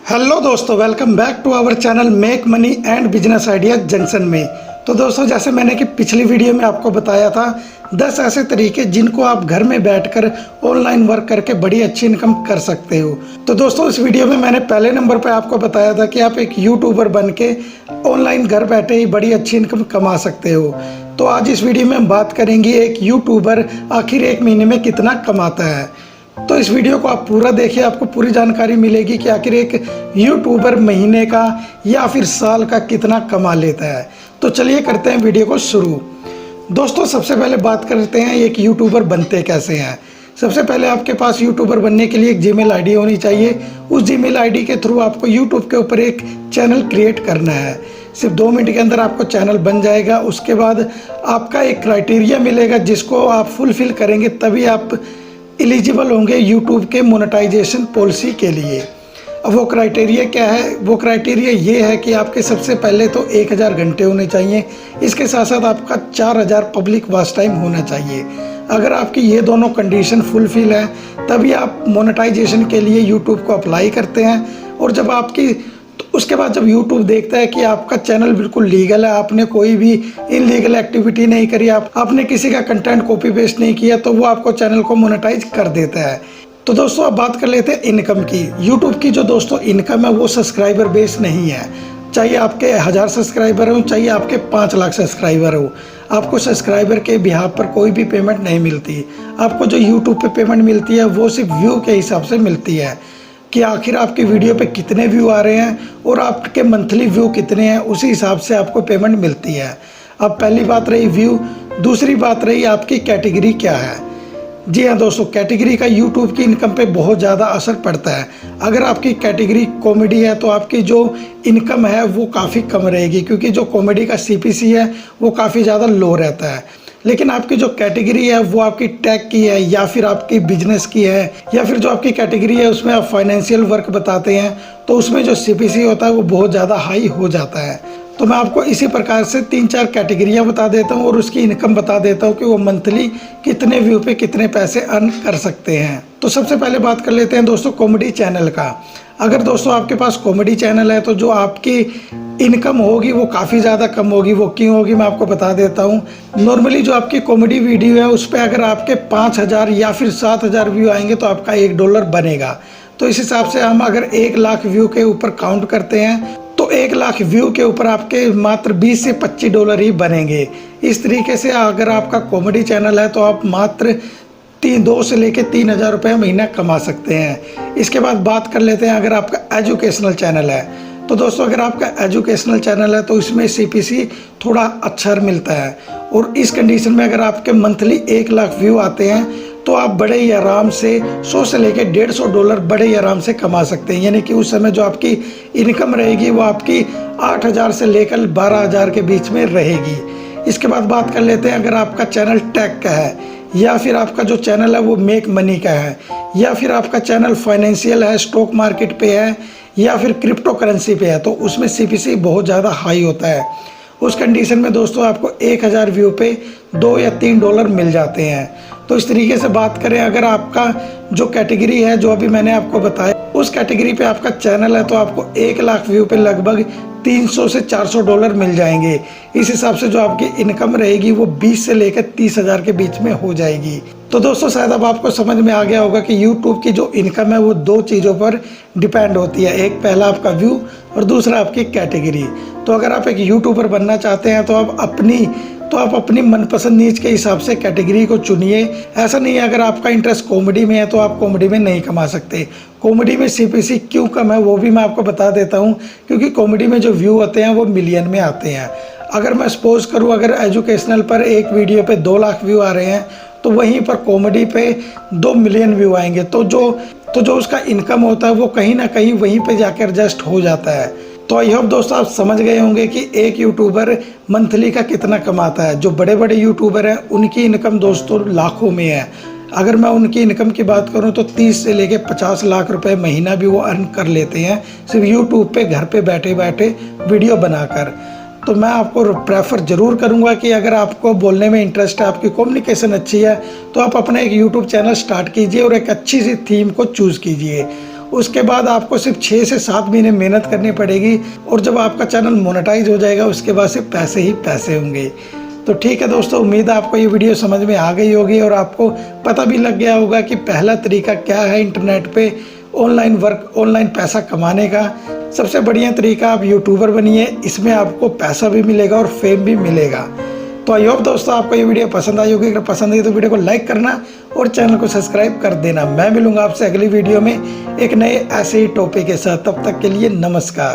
Hello दोस्तों, welcome back to our channel make money and business idea junction में। तो दोस्तों, जैसे मैंने कि पिछली वीडियो में आपको बताया था 10 ऐसे तरीके जिनको आप घर में बैठकर ऑनलाइन वर्क करके बड़ी अच्छी इनकम कर सकते हो। तो दोस्तों, इस वीडियो में मैंने पहले नंबर पर आपको बताया था कि आप एक यूट्यूबर बन के ऑनलाइन घर बैठे ही बड़ी अच्छी इनकम कमा सकते हो। तो आज इस वीडियो में हम बात करेंगे एक यूट्यूबर आखिर एक महीने में कितना कमाता है। तो इस वीडियो को आप पूरा देखिए, आपको पूरी जानकारी मिलेगी कि आखिर एक यूट्यूबर महीने का या फिर साल का कितना कमा लेता है। तो चलिए करते हैं वीडियो को शुरू। दोस्तों, सबसे पहले बात करते हैं एक यूट्यूबर बनते कैसे हैं। सबसे पहले आपके पास यूट्यूबर बनने के लिए एक जीमेल आईडी होनी चाहिए। उस जीमेल आईडी के थ्रू आपको यूट्यूब के ऊपर एक चैनल क्रिएट करना है। सिर्फ 2 मिनट के अंदर आपको चैनल बन जाएगा। उसके बाद आपका एक क्राइटेरिया मिलेगा जिसको आप फुलफिल करेंगे तभी आप एलिजिबल होंगे यूट्यूब के मोनेटाइजेशन पॉलिसी के लिए। अब वो क्राइटेरिया क्या है? वो क्राइटेरिया ये है कि आपके सबसे पहले तो 1000 घंटे होने चाहिए। इसके साथ साथ आपका 4000 पब्लिक वॉच टाइम होना चाहिए। अगर आपकी ये दोनों कंडीशन फुलफिल है तभी आप मोनेटाइजेशन के लिए यूट्यूब को अप्लाई करते हैं। और जब आपकी उसके बाद जब YouTube देखता है कि आपका चैनल बिल्कुल लीगल है, आपने कोई भी इनलीगल एक्टिविटी नहीं करी, आपने किसी का कंटेंट कॉपी पेस्ट नहीं किया, तो वो आपको चैनल को मोनेटाइज कर देता है। तो दोस्तों, अब बात कर लेते हैं इनकम की। YouTube की जो दोस्तों इनकम है वो सब्सक्राइबर बेस नहीं है। चाहे आपके 1000 सब्सक्राइबर हो, चाहे आपके 5 लाख सब्सक्राइबर हो, आपको सब्सक्राइबर के बिहाफ पर कोई भी पेमेंट नहीं मिलती। आपको जो YouTube पे पेमेंट मिलती है वो सिर्फ व्यू के हिसाब से मिलती है कि आखिर आपकी वीडियो पे कितने व्यू आ रहे हैं और आपके मंथली व्यू कितने हैं, उसी हिसाब से आपको पेमेंट मिलती है। अब पहली बात रही व्यू, दूसरी बात रही आपकी कैटेगरी क्या है। जी हाँ दोस्तों, कैटेगरी का यूट्यूब की इनकम पे बहुत ज़्यादा असर पड़ता है। अगर आपकी कैटेगरी कॉमेडी है तो आपकी जो इनकम है वो काफ़ी कम रहेगी, क्योंकि जो कॉमेडी का CPC है वो काफ़ी ज़्यादा लो रहता है। लेकिन आपकी जो कैटेगरी है वो आपकी टेक की है या फिर आपकी बिजनेस की है, या फिर जो आपकी कैटेगरी है उसमें आप फाइनेंशियल वर्क बताते हैं, तो उसमें जो CPC होता है वो बहुत ज़्यादा हाई हो जाता है। तो मैं आपको इसी प्रकार से 3-4 कैटेगरियाँ बता देता हूँ और उसकी इनकम बता देता हूँ कि वो मंथली कितने व्यू पे कितने पैसे अर्न कर सकते हैं। तो सबसे पहले बात कर लेते हैं दोस्तों कॉमेडी चैनल का। अगर दोस्तों आपके पास कॉमेडी चैनल है तो जो आपकी इनकम होगी वो काफ़ी ज़्यादा कम होगी। वो क्यों होगी मैं आपको बता देता हूँ। नॉर्मली जो आपकी कॉमेडी वीडियो है उस पर अगर आपके 5000 या फिर 7000 व्यू आएंगे तो आपका $1 बनेगा। तो इस हिसाब से हम अगर 1 लाख व्यू के ऊपर काउंट करते हैं तो 1 लाख व्यू के ऊपर आपके मात्र $20 से $25 ही बनेंगे। इस तरीके से अगर आपका कॉमेडी चैनल है तो आप मात्र 2 से लेकर 3000 रुपये महीना कमा सकते हैं। इसके बाद बात कर लेते हैं अगर आपका एजुकेशनल चैनल है। तो दोस्तों, अगर आपका एजुकेशनल चैनल है तो इसमें CPC थोड़ा अच्छा मिलता है। और इस कंडीशन में अगर आपके मंथली 1 लाख व्यू आते हैं तो आप बड़े ही आराम से 100 से लेकर $150 बड़े ही आराम से कमा सकते हैं। यानी कि उस समय जो आपकी इनकम रहेगी वो आपकी 8000 से लेकर 12000 के बीच में रहेगी। इसके बाद बात कर लेते हैं अगर आपका चैनल टेक का है, या फिर आपका जो चैनल है वो मेक मनी का है, या फिर आपका चैनल फाइनेंशियल है, स्टॉक मार्केट पे है, या फिर क्रिप्टो करेंसी पे है, तो उसमें CPC बहुत ज़्यादा हाई होता है। उस कंडीशन में दोस्तों आपको 1000 व्यू पे $2 या $3 मिल जाते हैं। तो इस तरीके से बात करें, अगर आपका जो कैटेगरी है जो अभी मैंने आपको बताया उस कैटेगरी पे आपका चैनल है तो आपको 1 लाख व्यू पे लगभग $300 से $400 मिल जाएंगे। इस हिसाब से जो आपकी इनकम रहेगी वो 20 से लेकर 30,000 के बीच में हो जाएगी। तो दोस्तों, शायद अब आपको समझ में आ गया होगा कि YouTube की जो इनकम है वो 2 चीज़ों पर डिपेंड होती है। एक पहला आपका व्यू और दूसरा आपकी कैटेगरी। तो अगर आप एक यूट्यूबर बनना चाहते हैं तो आप अपनी मनपसंद नीच के हिसाब से कैटेगरी को चुनिए। ऐसा नहीं है अगर आपका इंटरेस्ट कॉमेडी में है तो आप कॉमेडी में नहीं कमा सकते। कॉमेडी में CPC क्यों कम है वो भी मैं आपको बता देता हूँ, क्योंकि कॉमेडी में जो व्यू होते हैं वो मिलियन में आते हैं। अगर मैं सपोज करूँ अगर एजुकेशनल पर एक वीडियो पे 2 लाख व्यू आ रहे हैं तो वहीं पर कॉमेडी पे 2 मिलियन व्यू आएंगे, तो जो उसका इनकम होता है वो कहीं ना कहीं वहीं पे जाकर एडजस्ट हो जाता है। तो आई होप दोस्तों आप समझ गए होंगे कि एक यूट्यूबर मंथली का कितना कमाता है। जो बड़े बड़े यूट्यूबर हैं उनकी इनकम दोस्तों लाखों में है। अगर मैं उनकी इनकम की बात करूं तो 30 से लेके 50 लाख रुपए महीना भी वो अर्न कर लेते हैं, सिर्फ यूट्यूब पे घर पे बैठे बैठे वीडियो बनाकर। तो मैं आपको प्रेफर ज़रूर करूंगा कि अगर आपको बोलने में इंटरेस्ट है, आपकी कम्युनिकेशन अच्छी है, तो आप अपना एक यूट्यूब चैनल स्टार्ट कीजिए और एक अच्छी सी थीम को चूज़ कीजिए। उसके बाद आपको सिर्फ 6 से 7 महीने मेहनत करनी पड़ेगी और जब आपका चैनल मोनेटाइज हो जाएगा उसके बाद सिर्फ पैसे ही पैसे होंगे। तो ठीक है दोस्तों, उम्मीद है आपको ये वीडियो समझ में आ गई होगी और आपको पता भी लग गया होगा कि पहला तरीका क्या है इंटरनेट पे ऑनलाइन वर्क, ऑनलाइन पैसा कमाने का। सबसे बढ़िया तरीका, आप यूट्यूबर बनिए, इसमें आपको पैसा भी मिलेगा और फेम भी मिलेगा। तो आई होप दोस्तों आपको ये वीडियो पसंद आई होगी। अगर पसंद आई तो वीडियो को लाइक करना और चैनल को सब्सक्राइब कर देना। मैं मिलूंगा आपसे अगली वीडियो में एक नए ऐसे ही टॉपिक के साथ। तब तक के लिए नमस्कार।